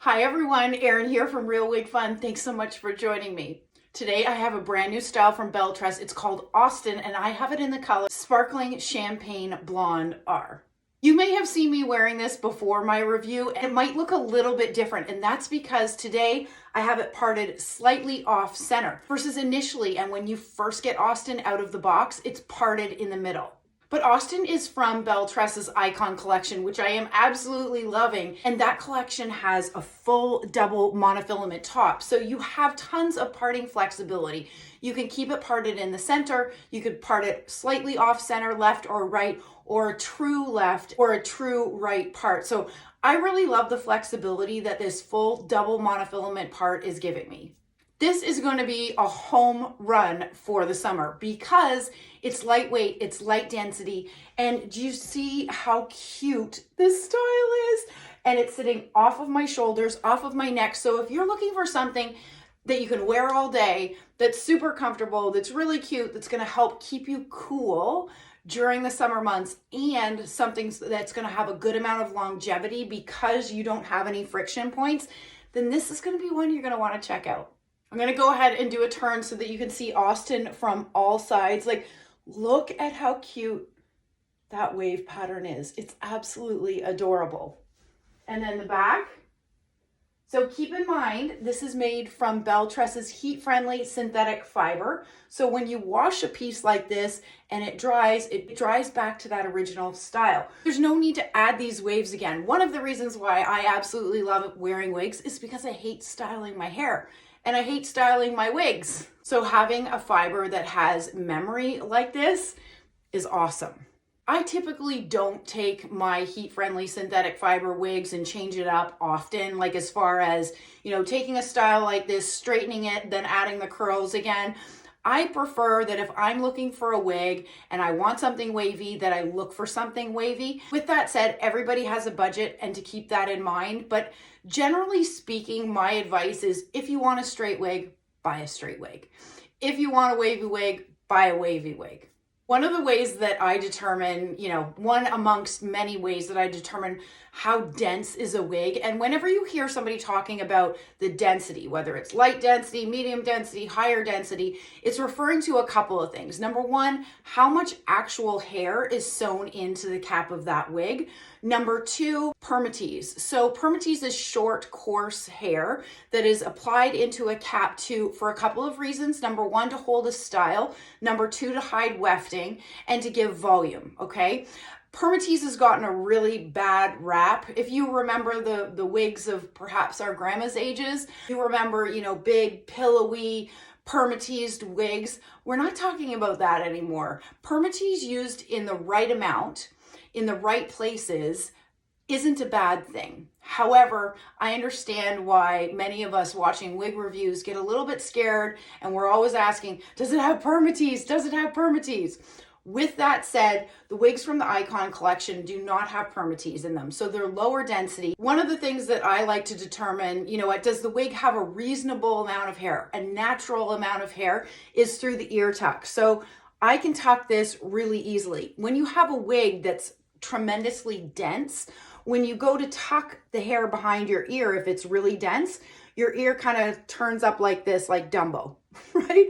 Hi everyone, Erin here from Real Wig Fun. Thanks so much for joining me. Today I have a brand new style from BelleTress. It's called Austen and I have it in the color Sparkling Champagne Blonde R. You may have seen me wearing this before my review and it might look a little bit different, and that's because today I have it parted slightly off center versus initially, and when you first get Austen out of the box, it's parted in the middle. But Austen is from BelleTress's ICON collection, which I am absolutely loving. And that collection has a full double monofilament top. So you have tons of parting flexibility. You can keep it parted in the center. You could part it slightly off center, left or right, or a true left or a true right part. So I really love the flexibility that this full double monofilament part is giving me. This is going to be a home run for the summer because it's lightweight, it's light density, and do you see how cute this style is? And it's sitting off of my shoulders, off of my neck. So if you're looking for something that you can wear all day, that's super comfortable, that's really cute, that's going to help keep you cool during the summer months, and something that's going to have a good amount of longevity because you don't have any friction points, then this is going to be one you're going to want to check out. I'm going to go ahead and do a turn so that you can see Austen from all sides. Like, look at how cute that wave pattern is. It's absolutely adorable. And then the back. So keep in mind, this is made from BelleTress's heat-friendly synthetic fiber. So when you wash a piece like this and it dries back to that original style. There's no need to add these waves again. One of the reasons why I absolutely love wearing wigs is because I hate styling my hair. And I hate styling my wigs. So having a fiber that has memory like this is awesome. I typically don't take my heat-friendly synthetic fiber wigs and change it up often, like as far as, taking a style like this, straightening it, then adding the curls again. I prefer that if I'm looking for a wig and I want something wavy, that I look for something wavy. With that said, everybody has a budget, and to keep that in mind. But generally speaking, my advice is if you want a straight wig, buy a straight wig. If you want a wavy wig, buy a wavy wig. One of the ways that I determine, one amongst many ways that I determine how dense is a wig, and whenever you hear somebody talking about the density, whether it's light density, medium density, higher density, it's referring to a couple of things. Number one, how much actual hair is sewn into the cap of that wig. Number two, permatease. So permatease is short, coarse hair that is applied into a cap for a couple of reasons. Number one, to hold a style. Number two, to hide wefting and to give volume, okay? Permatease has gotten a really bad rap. If you remember the wigs of perhaps our grandma's ages, you remember, big, pillowy, permateased wigs. We're not talking about that anymore. Permatease used in the right amount, in the right places, isn't a bad thing. However, I understand why many of us watching wig reviews get a little bit scared, and we're always asking, does it have permatease? Does it have permatease? With that said, the wigs from the ICON collection do not have permatease in them, so they're lower density. One of the things that I like to determine, does the wig have a reasonable amount of hair, a natural amount of hair, is through the ear tuck. So I can tuck this really easily. When you have a wig that's tremendously dense, when you go to tuck the hair behind your ear, if it's really dense, your ear kind of turns up like this, like Dumbo, right?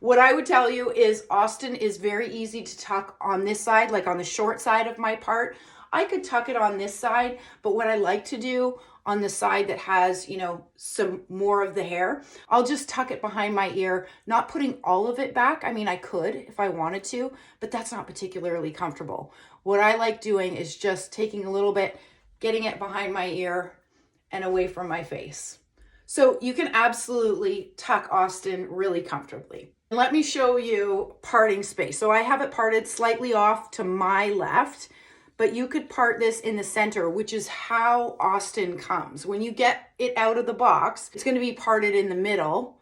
What I would tell you is Austen is very easy to tuck on this side, like on the short side of my part. I could tuck it on this side, but what I like to do on the side that has, some more of the hair, I'll just tuck it behind my ear, not putting all of it back. I mean, I could if I wanted to, but that's not particularly comfortable. What I like doing is just taking a little bit, getting it behind my ear and away from my face. So you can absolutely tuck Austen really comfortably. Let me show you parting space. So I have it parted slightly off to my left, but you could part this in the center, which is how Austen comes. When you get it out of the box, it's going to be parted in the middle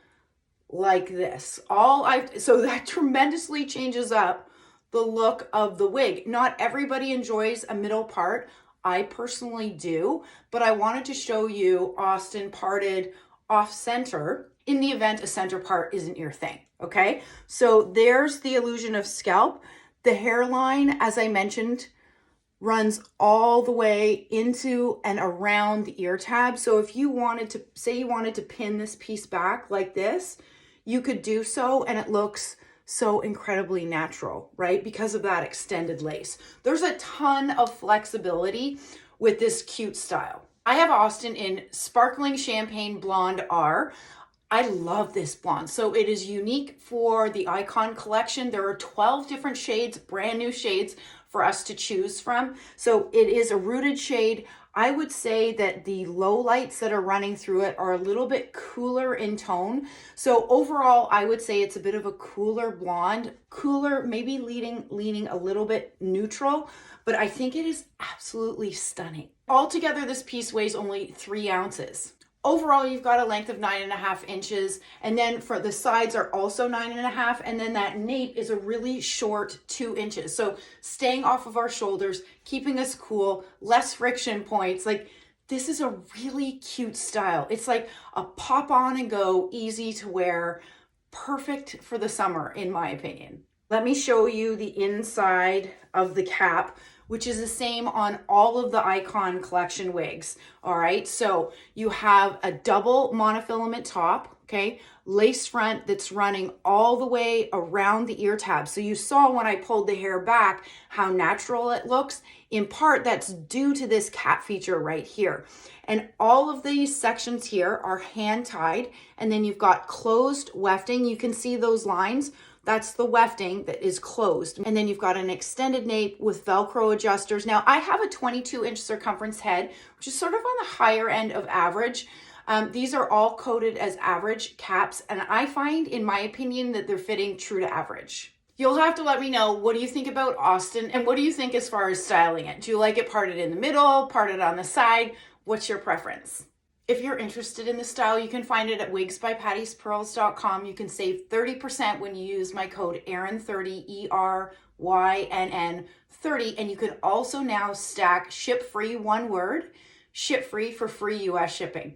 like this. So that tremendously changes up the look of the wig. Not everybody enjoys a middle part. I personally do, but I wanted to show you Austen parted off center in the event a center part isn't your thing, okay? So there's the illusion of scalp. The hairline, as I mentioned, runs all the way into and around the ear tab. So if you wanted to, say you wanted to pin this piece back like this, you could do so, and it looks so incredibly natural, right? Because of that extended lace. There's a ton of flexibility with this cute style. I have Austen in Sparkling Champagne Blonde R. I love this blonde. So it is unique for the Icon collection. There are 12 different shades, brand new shades for us to choose from. So it is a rooted shade. I would say that the low lights that are running through it are a little bit cooler in tone. So overall, I would say it's a bit of a cooler blonde, cooler, maybe leaning a little bit neutral, but I think it is absolutely stunning. Altogether, this piece weighs only 3 ounces. Overall, you've got a length of 9.5 inches, and then for the sides are also 9.5, and then that nape is a really short 2 inches. So staying off of our shoulders, keeping us cool, less friction points. Like, this is a really cute style. It's like a pop on and go, easy to wear, perfect for the summer, in my opinion. Let me show you the inside of the cap, which is the same on all of the Icon collection wigs. All right, so you have a double monofilament top, okay, lace front that's running all the way around the ear tab. So you saw when I pulled the hair back how natural it looks. In part, that's due to this cap feature right here. And all of these sections here are hand tied, and then you've got closed wefting. You can see those lines. That's the wefting that is closed. And then you've got an extended nape with Velcro adjusters. Now, I have a 22-inch circumference head, which is sort of on the higher end of average. These are all coded as average caps, and I find, in my opinion, that they're fitting true to average. You'll have to let me know, what do you think about Austen, and what do you think as far as styling it? Do you like it parted in the middle, parted on the side? What's your preference? If you're interested in the style, you can find it at wigsbypattiespearls.com. You can save 30% when you use my code ERYNN30, ERYNN30. And you can also now stack ship free, one word, ship free for free US shipping.